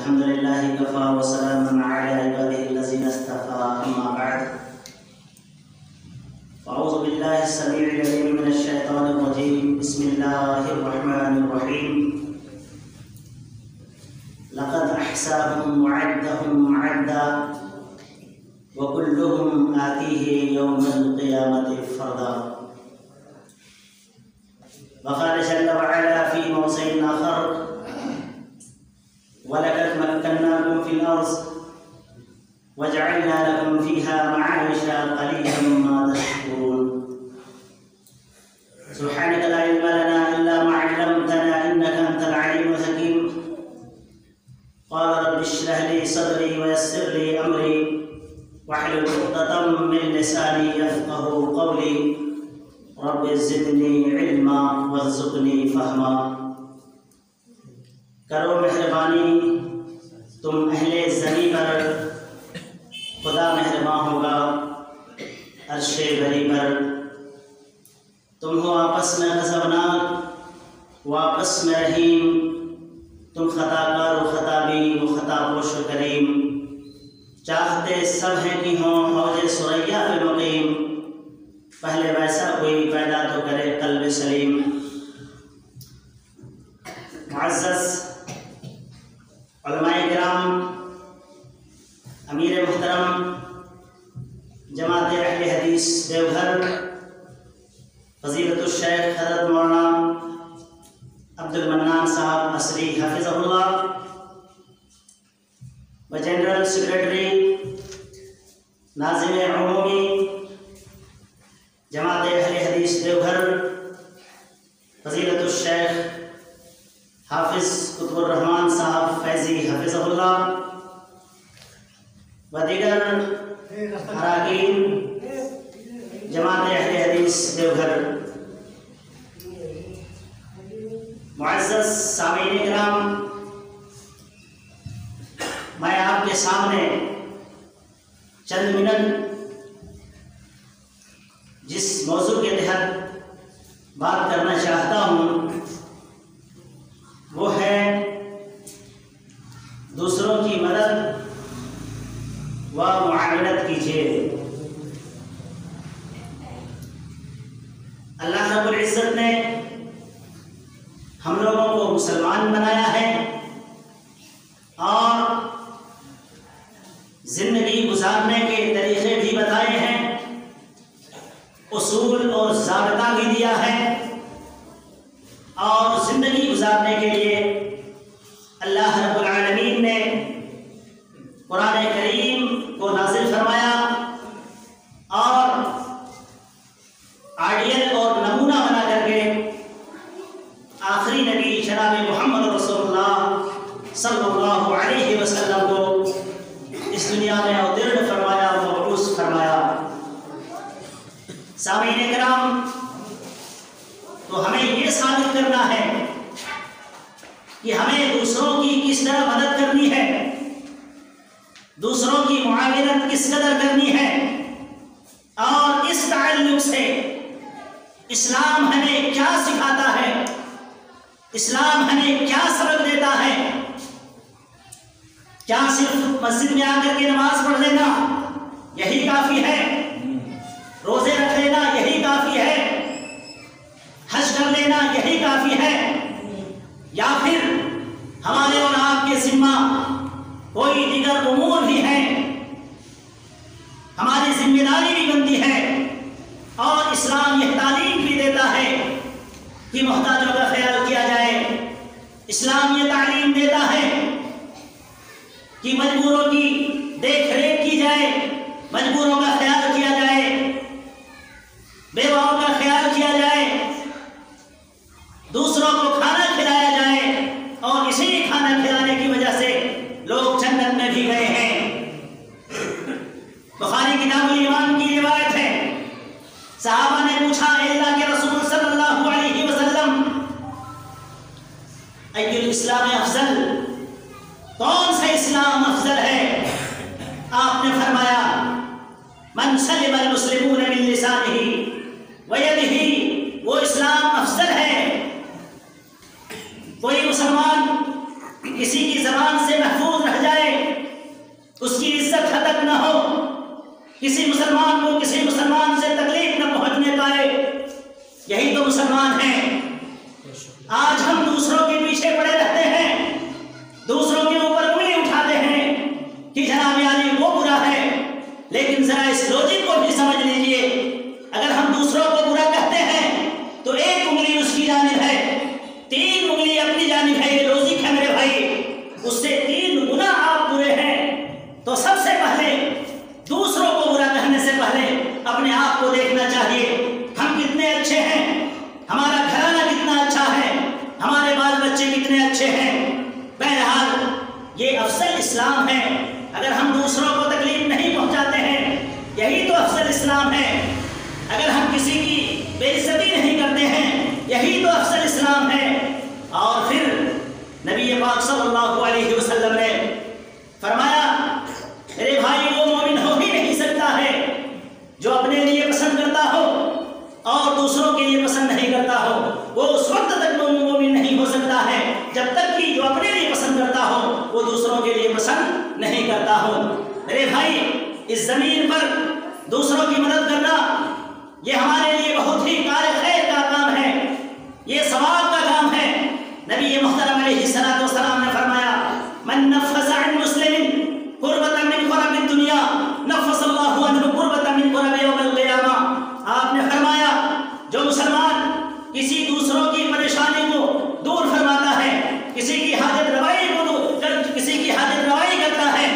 الحمد لله كفى وسلام على عباده الذين اصطفى أما بعد فأعوذ بالله السميع العليم من الشيطان الرجيم بسم الله الرحمن الرحيم لقد أحصاهم وعدهم عدا وكلهم آتيه يوم القيامة فردا. وقال جل وعلا في موضع آخر وَلَقَدْ مَكَّنَّاكُمْ فِي الْأَرْضِ وَجَعَلْنَا لَكُمْ فِيهَا مَعَايِشَ قَلِيلًا مَا تَشْكُرُونَ. سبحانك لا علم لنا إلا ما علمتنا إنك أنت العليم الحكيم. قال رب اشرح لي صدري ويسر لي أمري واحلل عقدة من لساني يفقهوا قولي رب زدني علما وارزقنی فہما. کرو مہربانی تم اہل زمین پر، خدا مہرباں ہوگا عرش بری پر. تم ہو آپس میں غضبناک و آپس میں رحیم، تم خطا کار و خطابی و خطا پوش و کریم. چاہتے سب ہیں کہ ہوں اوج ثریا پہ مقیم، پہلے ویسا کوئی پیدا تو کرے قلب سلیم. معزز علماء کرام، امیر محترم جماعت اہل حدیث دیوگھر فضیلت الشیخ حضرت مولانا عبد المنان صاحب عصری حفظہ اللہ و جنرل سیکرٹری ناظم عمومی جماعت اہل حدیث دیوگھر فضیلت الشیخ حافظ قطب الرحمن صاحب فیضی حفظہ اللہ و دیگر اراکین جماعت اہل حدیث دیوگھر، معزز سامعین کرام، میں آپ کے سامنے چند منٹ جس موضوع کے تحت بات کرنا چاہتا ہوں وہ ہے دوسروں کی مدد و معاونت کیجیے. اللہ رب العزت نے ہم لوگوں کو مسلمان بنایا ہے اور زندگی گزارنے کے طریقے بھی بتائے ہیں، اصول اور ضابطہ بھی دیا ہے. اور زندگی گزارنے کے لیے اللہ رب العالمین نے قرآن کریم کو نازل فرمایا اور آئیڈیل اور نمونہ بنا کر کے آخری نبی جناب محمد رسول اللہ صلی اللہ علیہ وسلم کو اس دنیا میں اوترن فرمایا، مبعوث فرمایا. سامعین کرام، تو ہمیں یہ ثابت کرنا ہے کہ ہمیں دوسروں کی کس طرح مدد کرنی ہے، دوسروں کی معاونت کس قدر کرنی ہے. اور اس تعلق سے اسلام ہمیں کیا سکھاتا ہے، اسلام ہمیں کیا سبق دیتا ہے. کیا صرف مسجد میں آ کر کے نماز پڑھ لینا یہی کافی ہے؟ روزے رکھ لینا یہی کافی ہے؟ حج کر لینا یہی کافی ہے؟ یا پھر ہمارے اور آپ کے ذمہ کوئی دیگر امور بھی ہیں، ہماری ذمہ داری بھی بنتی ہے؟ اور اسلام یہ تعلیم بھی دیتا ہے کہ محتاجوں کا خیال کیا جائے. اسلام یہ تعلیم دیتا ہے کہ مجبوروں کی دیکھ ریکھ کی جائے، مجبوروں کا خیال کیا جائے، بیواؤں کا خیال کیا جائے، دوسروں کو کھانا کھلایا جائے. اور اسی کھانا کھلانے کی وجہ سے لوگ جنت میں بھی گئے ہیں. بخاری کتاب الایمان کی روایت ہے، صحابہ نے پوچھا اے اللہ کے رسول صلی اللہ علیہ وسلم ای الاسلام افضل، کون سا اسلام افضل ہے؟ آپ نے فرمایا من سلم المسلمون من لسانہ ویدہ، وہ اسلام افضل ہے کوئی مسلمان کسی کی زبان سے محفوظ حد تک نہ ہو، کسی مسلمان کو کسی مسلمان سے تکلیف نہ پہنچنے پائے، یہی تو مسلمان ہیں۔ آج ہم دوسروں کے پیچھے پڑے رہتے ہیں، دوسروں کے اوپر انگلی اٹھاتے ہیں کہ جناب علی وہ برا ہے، لیکن ذرا اس لوجک کو بھی سمجھ لیجئے، اگر ہم دوسروں کو برا کہتے ہیں تو ایک انگلی اس کی جانب ہے، 3 انگلی اپنی جانب ہے، یہ لوجک ہے میرے بھائی، اس سے 3 گنا آپ برے ہیں۔ تو سب سے پہلے دوسروں کو برا کہنے سے پہلے اپنے آپ کو دیکھنا چاہیے، ہم کتنے اچھے ہیں، ہمارا گھرانہ کتنا اچھا ہے، ہمارے بال بچے کتنے اچھے ہیں۔ بہرحال یہ افضل اسلام ہے، اگر ہم دوسروں کو تکلیف نہیں پہنچاتے ہیں، یہی تو افضل اسلام ہے۔ اگر ہم کسی کی بے عزتی نہیں کرتے ہیں، یہی تو افضل اسلام ہے۔ اور پھر نبی پاک صلی اللہ علیہ وسلم نے فرمایا، میرے بھائی وہ مومن ہو ہی نہیں سکتا ہے جو اپنے لیے پسند کرتا ہو اور دوسروں کے لیے پسند نہیں کرتا ہو، وہ اس وقت تک مومن نہیں ہو سکتا ہے جب تک کہ جو اپنے لیے پسند کرتا ہو وہ دوسروں کے لیے پسند نہیں کرتا ہو۔ میرے بھائی اس زمین پر دوسروں کی مدد کرنا یہ ہمارے لیے بہت ہی کار خیر کا کام ہے، یہ ثواب کا کام ہے۔ نبی محترم علیہ الصلوۃ والسلام نے فرمایا، من نفس عن مسلم قربۃ من قرب الدنیا نفس اللہ عنہ قربۃ من قرب یوم القیامہ۔ آپ نے فرمایا جو مسلمان کسی دوسروں کی پریشانی کو دور فرماتا ہے، کسی کی حاجت روائی کرتا ہے،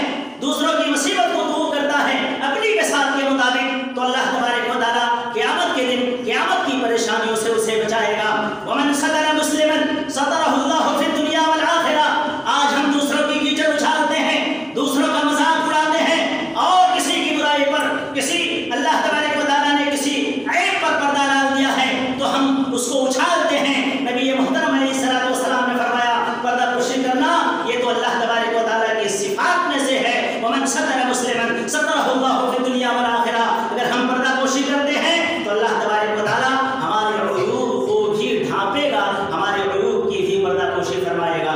دوسروں کی مصیبت کو دور کرتا ہے اپنی بساط کے مطابق، تو اللہ تبارک و تعالیٰ قیامت کے دن قیامت کی پریشانیوں سے اسے بچائے گا۔ ومن ستر مسلما سترہ اللہ فی الدنیا والآخرہ۔ آج ہم دوسروں کی کیچڑ اچھالتے ہیں، دوسروں کا مذاق اڑاتے ہیں، اور کسی کی برائی پر، کسی اللہ تبارک و تعالیٰ نے کسی عیب پر پردہ ڈال دیا ہے تو ہم اس کو اچھالتے ہیں۔ نبی محترم علیہ الصلوۃ والسلام نے فرمایا پردہ پوشی کرنا یہ تو اللہ تبارک و تعالیٰ کی صفات میں سے ہے۔ ومن ستر مسلما سترہ اللہ فی الدنیا والآخرہ۔ اگر ہم پردہ پوشی کرتے ہیں تو اللہ تبارک و تعالیٰ ہمارے عیوب کو بھی ڈھانپے گا، ہمارے عیوب کی بھی پردہ پوشی فرمائے گا۔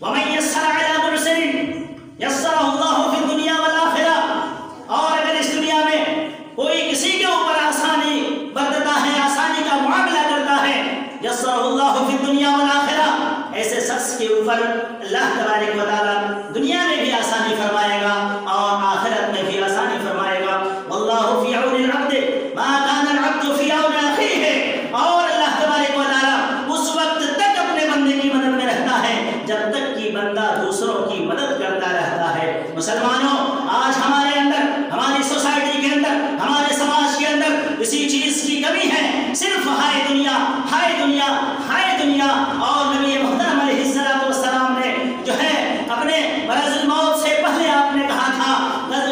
ومن یسر علی معسر یسرہ اللہ فی الدنیا والآخرہ۔ اور اگر اس دنیا میں کوئی کسی کے اوپر آسانی برتتا ہے، آسانی کا معاملہ کرتا ہے، یسرہ اللہ فی الدنیا والآخرہ، ایسے شخص کے اوپر اللہ تبارک و تعالیٰ دنیا میں بھی آسانی فرمائے گا اور آخرت میں بھی آسانی فرمائے گا۔ واللہ فی عون العبد ما کان العبد فی عون اخیہ۔ اور اللہ تبارک و تعالیٰ اس وقت تک اپنے بندے کی مدد میں رہتا ہے جب تک کہ بندہ دوسروں کی مدد کرتا رہتا ہے۔ مسلمانوں، آج ہمارے اندر، ہماری سوسائٹی کے اندر، ہمارے سماج کے اندر اسی چیز کی کمی ہے، صرف ہائے دنیا، ہائے دنیا، ہائے دنیا۔ اور نبی محترم علیہ الصلوۃ والسلام نے جو ہے اپنے مرض الموت سے پہلے آپ نے کہا تھا،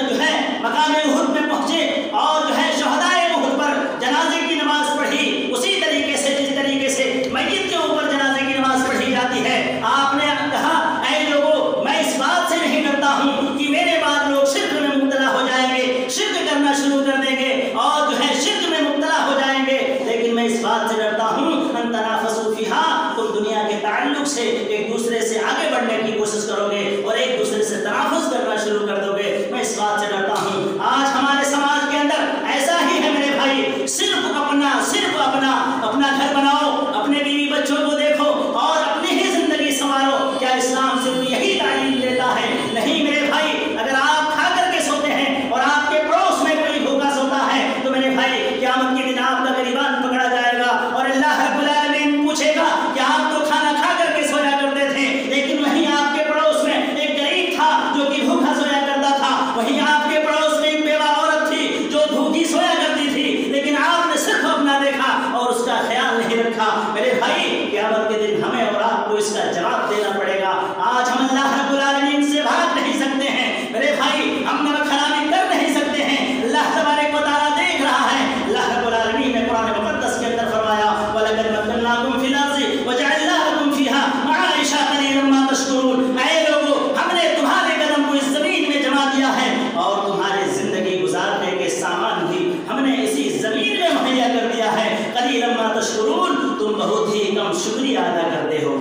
جو ہے مقام احد میں پہنچے اور جو ہے شہدائے احد پر جنازے کی نماز پڑھی، اسی طریقے سے جس طریقے سے میت کے اوپر جنازے کی نماز پڑھی جاتی ہے۔ آپ نے کہا، اے لوگوں، میں اس بات سے نہیں ڈرتا ہوں کہ میرے بعد لوگ شرک میں مبتلا ہو جائیں گے، شرک کرنا شروع کر دیں گے اور جو ہے شرک میں مبتلا ہو جائیں گے، لیکن میں اس بات سے ڈرتا ہوں ان تنافسوا فیھا، تم دنیا کے تعلق سے ایک دوسرے سے آگے بڑھنے کی کوشش کرو گے اور ایک دوسرے سے تنافس کرنا شروع کر دو گے، میں اس بات سے ڈرتا ہوں۔ آج ہمارے سماج کے اندر ایسا ہی ہے میرے بھائی، صرف اپنا گھر بناؤ، اپنے بیوی بچوں کو دیکھو اور اپنی ہی زندگی سنوارو۔ کیا اسلام صرف یہی تعلیم دیتا ہے؟ نہیں میرے بھائی، اگر آپ کھا کر کے سوتے ہیں اور آپ کے پڑوس میں کوئی بھوکا سوتا ہے تو میرے بھائی قیامت کے دن آپ کا گریبان پکڑا جائے گا اور اللہ رب العالمین پوچھے گا کہ آپ تو کھانا کھا کر کے سویا کرتے تھے، لیکن وہیں آپ کے پڑوس میں ایک غریب تھا جو کہ بھوکا سویا کرتا تھا، وہیں آپ کے پڑوس میں ایک بیوہ عورت تھی جو بھوکی سویا کرتی تھی، لیکن آپ نے صرف اپنا دیکھا اور اس کا خیال نہیں رکھا۔ میرے بھائی قیامت کے دن ہمیں اور آپ کو اس کا جواب دینا پڑے گا۔ آج ہم اللہ رب العالمین سے بھاگ نہیں سکتے ہیں میرے بھائی، ہم نمک حرامی کر نہیں سکتے ہیں، اللہ تبارک و تعالیٰ دیکھ رہا ہے۔ اللہ رب العالمین نے قرآن مقدس کے اندر فرمایا، وَلَقَدْ مَكَّنَّاكُمْ فِي الْأَرْضِ وَجَعَلْنَا لَكُمْ فِيهَا مَعَائِشَ قَلِيلًا مَا تَشْكُرُونَ۔ اے لوگوں، ہم نے تمہارے قدم کو اس زمین میں جما دیا ہے اور تمہارے زندگی گزارنے کے سامان بھی ہم نے اسی زمین میں مہیا کر دیا ہے۔ قَلِيلًا مَا تَشْكُرُونَ، تم بہت ہی کم شکریہ ادا کرتے ہو۔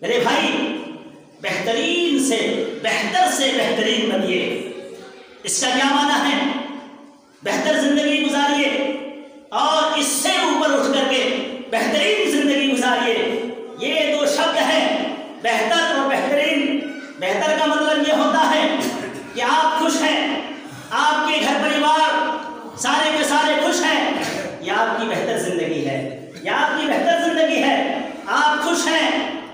میرے بھائی بہترین سے بہترین بنیے۔ اس کا کیا معنی ہے؟ بہتر زندگی گزاریے اور اس سے اوپر اٹھ کر کے بہترین زندگی گزاریے۔ یہ دو شبد ہیں، بہتر اور بہترین۔ بہتر کا مطلب یہ ہوتا ہے کہ آپ خوش ہیں، آپ کے گھر پریوار سارے کے سارے خوش ہیں، یہ آپ کی بہتر زندگی ہے، یہ آپ کی بہتر زندگی ہے۔ آپ خوش ہیں،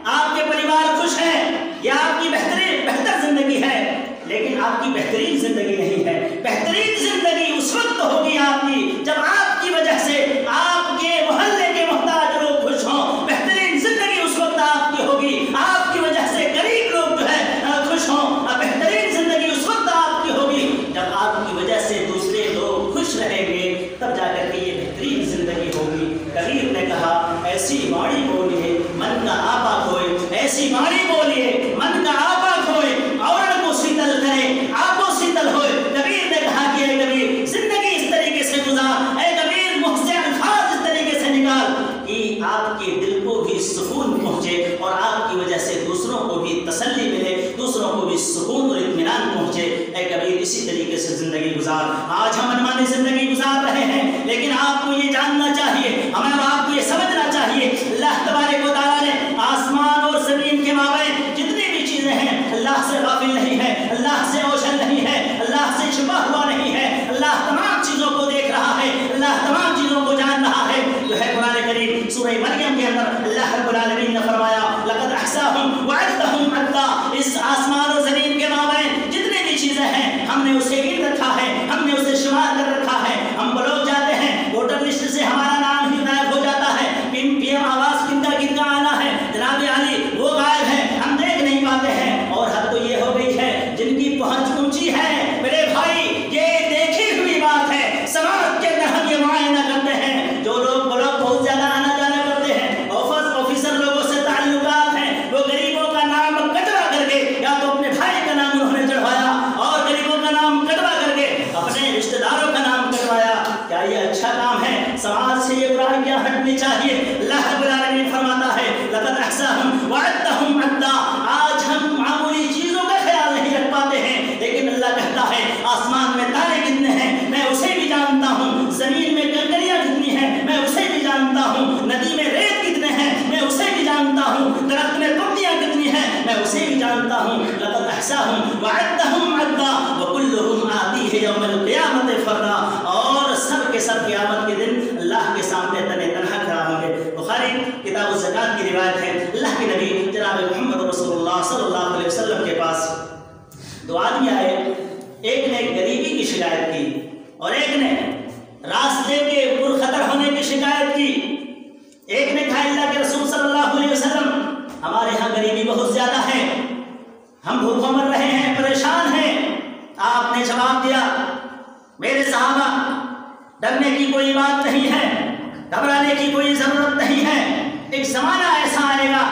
آپ کے پریوار خوش ہیں، یہ آپ کی بہتر زندگی ہے، لیکن آپ کی بہترین زندگی نہیں ہے۔ بہترین زندگی اس وقت ہوگی آپ کی جب آپ کی وجہ سے آپ کے محلے کے محتاج لوگ خوش ہوں۔ بہترین زندگی اس وقت آپ کی ہوگی آپ کی وجہ سے غریب لوگ جو ہے خوش ہوں۔ بہترین زندگی اس وقت آپ کی ہوگی جب آپ کی وجہ سے دوسرے لوگ خوش رہیں گے، تب جا کر کے یہ بہترین زندگی ہوگی۔ کبیر نے کہا ایسی ماڑی بولیے من کا آپا کھوئے، ایسی ماڑی بولیے من کا آپا کھوئے، عورت کو سیتل کرے آپو سیتل ہوئے۔ کبیر نے کہا کہ اے کبیر زندگی اس طریقے سے گزار، اے کبیر مجھ سے الفاظ اس طریقے سے نکال کہ آپ کے دل کو بھی سکون پہنچے اور آپ کی وجہ سے دوسروں کو بھی تسلی ملے، دوسروں کو بھی سکون اور اطمینان پہنچے۔ اے کبیر اسی طریقے سے زندگی گزار۔ آج ہم منمانی زندگی گزار رہے ہیں، لیکن آپ کو یہ جاننا چاہیے، ہمیں آپ کو یہ سمجھنا چاہیے، اللہ تبارک و تعالیٰ نے آسمان اور زمین کے مابین جتنی بھی چیزیں ہیں اللہ سے غافل نہیں ہے، اللہ سے اوشن نہیں ہے، اللہ سے چھپا ہوا نہیں ہے۔ اللہ تمام چیزوں کو دیکھ رہا ہے، اللہ تمام چیزوں کو جان رہا ہے۔ جو ہے قرآن کریم سورہ مریم کے اندر اللہ رب العالمین نے فرمایا لقد احصاهم وعدهم عدا، اس آسمان اور زمین کے مابین جتنے بھی چیزیں ہیں ہم نے اسے گن رکھا ہے، ہم نے اسے شمار کر رکھا ہے۔ ہم بلوک جاتے ہیں، ووٹر لسٹ سے ہمارا نام ہی غائب ہو جاتا ہے، پی ایم آواز کن کا آنا ہے، جناب علی وہ غائب ہے، ہم دیکھ نہیں پاتے ہیں۔ اور حد تو یہ ہو گئی ہے جن کی پہنچ اونچی ہے میرے بھائی، یہ دیکھی ہوئی بات ہے، سماج کے اندر ہم یہ معائنہ کرتے ہیں۔ جو لوگ بلوک بہت زیادہ آنا جانا کرتے ہیں، آفیسر لوگوں سے تعلقات ہیں، وہ غریبوں کا نام کٹوا کر کے یا تو اپنے بھائی کا نام انہوں نے چڑھوایا اور غریبوں کا نام کٹوا کر کے اپنے رشتہ داروں کا نام کٹوایا۔ کیا یہ اچھا کام ہے؟ سماج سے یہ برائیاں ہٹنی چاہیے۔ اللہ رب العالمین فرماتا ہے لقد احصاهم وعدهم عدا۔ آج ہم معمولی چیزوں کا خیال نہیں رکھ پاتے ہیں، لیکن اللہ کہتا ہے آسمان میں تارے کتنے ہیں میں اسے بھی جانتا ہوں، زمین میں کنکریاں کتنی ہیں میں اسے بھی جانتا ہوں، ندی میں ریت کتنے ہیں میں اسے بھی جانتا ہوں، درخت میں پتیاں کتنی ہیں میں اسے بھی جانتا ہوں۔ لقد احصاهم وعدهم عدا وكلهم آتيه يوم القيامة فردا۔ اور سب کے سب قیامت کے دن اللہ کے سامنے تنے تنہا کھڑا ہوں گے۔ بخاری کتاب الزکات کی روایت ہے، اللہ کے نبی جناب محمد رسول اللہ صلی اللہ علیہ وسلم کے پاس دو آدمی آئے، ایک نے غریبی کی شکایت کی اور ایک نے راستے کے پرخطر ہونے کی شکایت کی۔ ایک نے کہا اللہ کے رسول صلی اللہ علیہ وسلم ہمارے ہاں غریبی بہت زیادہ ہے، ہم بھوکوں مر رہے ہیں، پریشان ہیں۔ آپ نے جواب دیا میرے صحابہ ڈرنے کی کوئی بات نہیں ہے، گھبرانے کی کوئی ضرورت نہیں ہے۔ ایک زمانہ ایسا آئے گا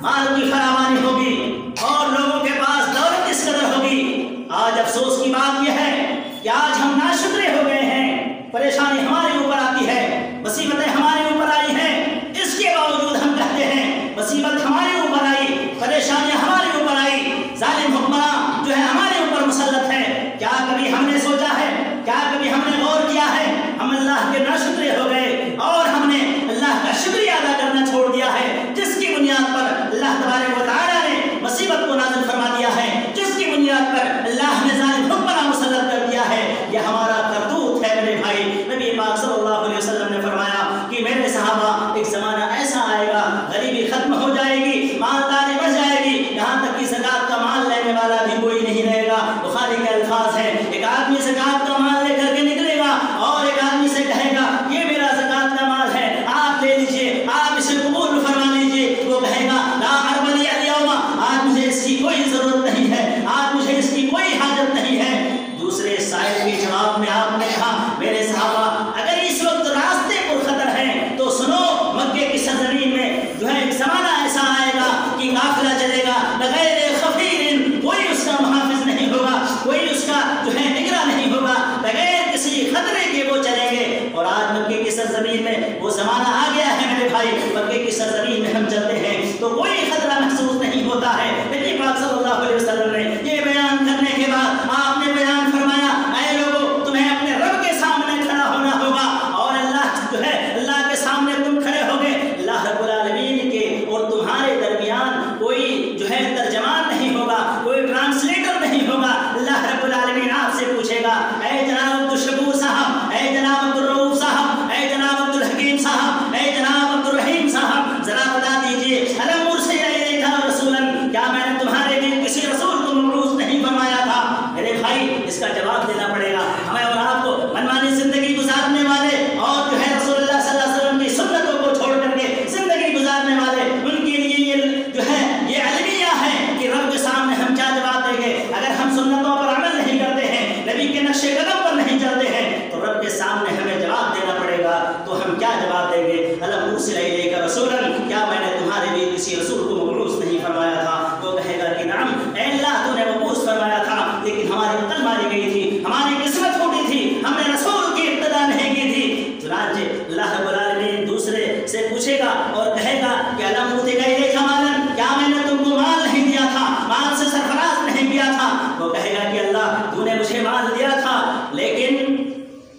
مال کی فراوانی ہوگی اور لوگوں کے پاس دولت اس قدر ہوگی۔ آج افسوس کی بات یہ ہے کہ آج ہم ناشکرے ہو گئے ہیں، پریشانی ہمارے اوپر آتی ہے، مصیبتیں ہمارے اوپر آئی ہیں، اس کے باوجود ہم کہتے ہیں مصیبت ہمارے اوپر آئی، پریشانیاں ہمارے اوپر آئی، ظالم حکمراں جو ہے ہمارے اوپر مسلط ہے۔ کیا کبھی ہم نے سوچا ہے، کیا کبھی ہم نے غور کیا ہے؟ ہم اللہ کے ناشکرے ہو گئے اور ہم نے اللہ کا شکریہ ادا کرنا چھوڑ دیا ہے، جس کی بنیاد پر اللہ تبارک و تعالیٰ نے مصیبت کو نازل فرما دیا ہے، جس کی بنیاد پر اللہ نے ظالم حکمراں مسلط کر دیا ہے۔ یہ ہمارا کرتوت ہے میرے بھائی۔ نبی پاک صلی اللہ علیہ وسلم نے فرمایا کہ میرے صحابہ ایک زمانہ ایسا آئے گا غریبی ختم ہو جائے گی، مالداری بڑھ جائے گی، یہاں تک کہ زکات کا مال لینے والا بھی کوئی نہیں رہے گا۔ بخاری کے الفاظ ہیں ایک آدمی زکات کا مال لے کر کے نکلے گا اور ایک آدمی سے کہے گا یہ میرا زکات کا مال ہے، آپ لے لیجئے، آپ اسے قبول فرما لیجئے۔ وہ کہے گا لا حرب لی اليوم، آج مجھے اس کی کوئی ضرورت نہیں ہے، آج مجھے اس کی کوئی حاجت نہیں ہے۔ دوسرے سائل کے جواب میں آپ نے کہا میرے صحابہ اگر اس وقت راستے پر خطر ہیں تو سنو، مکے کی سرزمین میں جو ہے ایک زمانہ ایسا آئے گا کہ قافلہ چلے گا بغیر خفیر، کوئی اس کا محافظ نہیں ہوگا، کوئی اس کا جو ہے نگراں نہیں ہوگا، بغیر کسی خطرے کے وہ چلیں گے۔ اور آج مکے کی سرزمین میں وہ زمانہ آ گیا ہے میرے بھائی، مکے کی سرزمین میں ہم چلتے ہیں تو کوئی خطرہ محسوس نہیں ہوتا ہے، لیکن پاک صلی اللہ علیہ وسلم نے یہ بیان کرنے کے بعد آپ نے بیان فرمایا اے لوگوں تمہیں اپنے رب کے سامنے کھڑا ہونا ہوگا اور اللہ جو ہے اللہ کے سامنے تم کھڑے ہوگے اللہ رب العالمین کے اور تمہارے درمیان کوئی جو ہے ترجمان نہیں ہوگا کوئی ٹرانسلیٹر نہیں ہوگا اللہ رب العالمین آپ سے پوچھے گا اے جناب عبدالشکور صاحب اے جناب عبدالرؤوف صاحب اے جناب عبدالحکیم صاحب اے جناب عبدالرحیم صاحب ذرا بتا دیجئے الم ارسل الیک رسولا کیا میں نے تمہارے لیے کسی رسول کو مبعوث نہیں فرمایا تھا میرے بھائی اس کا جواب دینا پڑے گا ہمیں اور آپ کو منمانی زندگی گزارنے والے اور جو ہے رسول اللہ صلی اللہ علیہ وسلم کی سنتوں کو چھوڑ کر کے زندگی گزارنے والے ان کے لیے یہ جو ہے یہ المیہ ہے کہ رب کے سامنے ہم کیا جواب دیں گے اگر ہم سنتوں پر عمل نہیں کرتے ہیں نبی کے نقش قدم پر نہیں چلتے ہیں تو رب کے سامنے ہمیں جواب دینا پڑے گا تو ہم کیا جواب دیں گے الم ارسل الیک رسولا کیا میں نے تمہارے لیے کسی رسول کو مبعوث نہیں فرمایا تھا وہ کہے گا کہ نعم اے اللہ تو نے مبعوث فرمایا تھا لیکن ہماری عقل ماری گئی تھی ہماری قسمت پھوٹی تھی ہم نے رسول کی ابتدا نہیں کی تھی چنانچہ اللہ رب العالمین دوسرے سے پوچھے گا اور کہے گا کہ الم اؤتیک الیک مالا کیا میں نے تم کو مال نہیں دیا تھا مال سے سرفراز نہیں کیا تھا وہ کہے گا کہ اللہ تو نے مجھے مال دیا تھا لیکن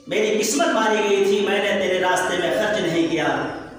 میری قسمت ماری گئی تھی میں نے تیرے راستے میں خرچ نہیں کیا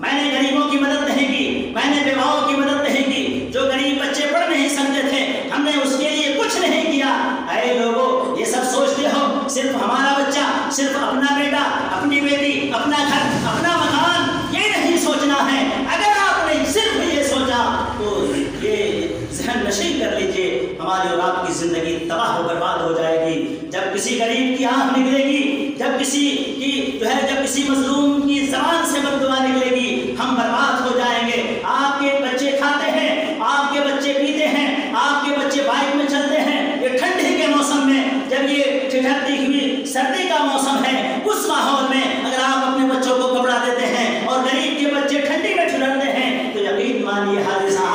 میں نے غریبوں کی مدد نہیں کی میں نے بیواؤں کی مدد نہیں کی جو غریب بچے پڑھ نہیں سکتے تھے ہم نے اس کے لیے کچھ نہیں کیا اے لوگوں یہ سب سوچتے ہو صرف ہمارا بچہ صرف اپنا بیٹا اپنی بیٹی اپنا گھر اپنا مکان یہ نہیں سوچنا ہے اگر آپ نے صرف یہ سوچا تو یہ ذہن نشین کر لیجئے ہماری اور آپ کی زندگی تباہ و برباد ہو جائے گی جب کسی غریب کی آنکھ نکلے گی جب کسی کی جو ہے جب کسی مظلوم کی زبان سے بددعا نکلے گی ہم برباد ہو جائیں گے آپ کے بچے کھاتے ہیں آپ کے بچے پیتے ہیں آپ کے بچے بائک میں چلتے ہیں یہ ٹھنڈی کے موسم میں جب یہ ٹھنڈی ہوئی سردی کا موسم ہے اس ماحول میں اگر آپ اپنے بچوں کو کپڑا دیتے ہیں اور غریب کے بچے ٹھنڈی میں ٹھنڈتے ہیں تو یقین مانیے حادثہ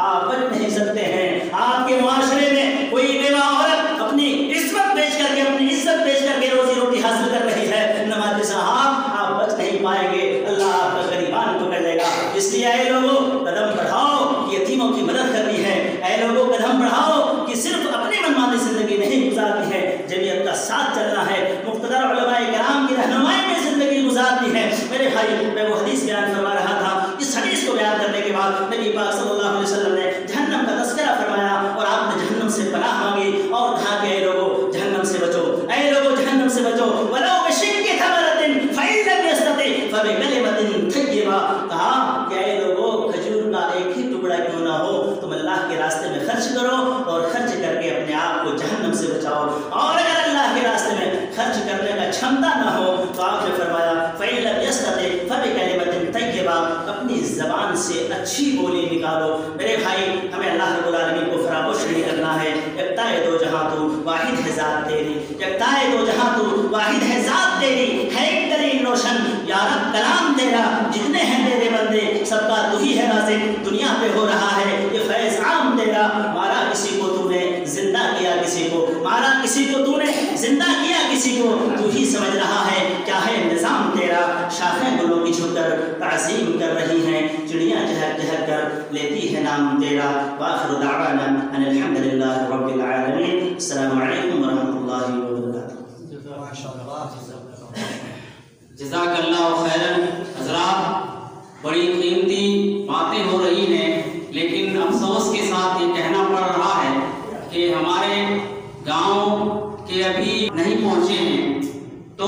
آپ بچ نہیں سکتے ہیں آپ کے معاشرے میں کوئی بیوہ عورت اپنی عزت بیچ کر کے روزی روٹی حاصل کر رہی ہے نمازی صاحب آپ بچ نہیں پائیں گے اللہ آپ کا غریبان پکڑ لے گا اس لیے اے لوگوں قدم بڑھاؤ یتیموں کی مدد کرنی ہے اے لوگوں قدم بڑھاؤ کہ صرف اپنی منمانی زندگی نہیں گزارنی ہے جمعیت کا ساتھ چلنا ہے مقتدر علماء کرام کی رہنمائی میں زندگی گزارنی ہے میرے بھائی میں وہ حدیث بیان فرما رہا تھا اس حدیث کو بیان کرنے کے بعد نبی پاک صلی اللہ علیہ وسلم نے جہنم کا تذکرہ فرمایا اور آپ نے جہنم سے پناہ مانگی اور کہا کہ اے لوگوں جہنم سے بچو اے لوگوں جہنم سے بچو ولو بشق تمرۃ فإن لم يستطع فبکلمۃ طیبہ کہا کہ اے لوگوں کھجور کا ایک ہی ٹکڑا کیوں نہ ہو تم اللہ کے راستے میں خرچ کرو اور خرچ کر کے اپنے آپ کو جہنم سے بچاؤ اور اگر اللہ کے راستے میں خرچ کرنے کا چھمتا نہ ہو تو آپ نے فرمایا فإن لم يستطع فبکلمۃ طیبہ اپنی زبان سے اچھی بولی نکالو میرے بھائی ہمیں اللہ رب العالمین کو فراموش نہیں کرنا ہے یکتائے دو جہاں تو واحد ہے ذات تیری یکتائے دو جہاں تو واحد ہے ذات تیری ہے ایک دلیل روشن یا رب کلام تیرا جتنے ہیں تیرے بندے سب کا تو ہی ہے رازق دنیا پہ ہو رہا ہے یہ فیض عام تیرا مارا کسی کو تو نے زندہ کیا کسی کو مارا کسی کو تو نے زندہ کیا کسی کو تو ہی سمجھ رہا ہے کیا ہے نظام تیرا شاخیں گلوں کی جھک کر تعظیم کر رہی ہیں چڑیاں چہک چہک کر لیتی ہے نام تیرا وآخر دعوانا ان الحمدللہ رب العالمین السلام علیکم ورحمۃ اللہ وبرکاتہ جزاک اللہ خیرا حضرات بڑی قیمتی باتیں ہو رہی ہیں لیکن افسوس کے ساتھ یہ کہنا پڑ رہا ہے کہ ہمارے گاؤں کے ابھی نہیں پہنچے ہیں تو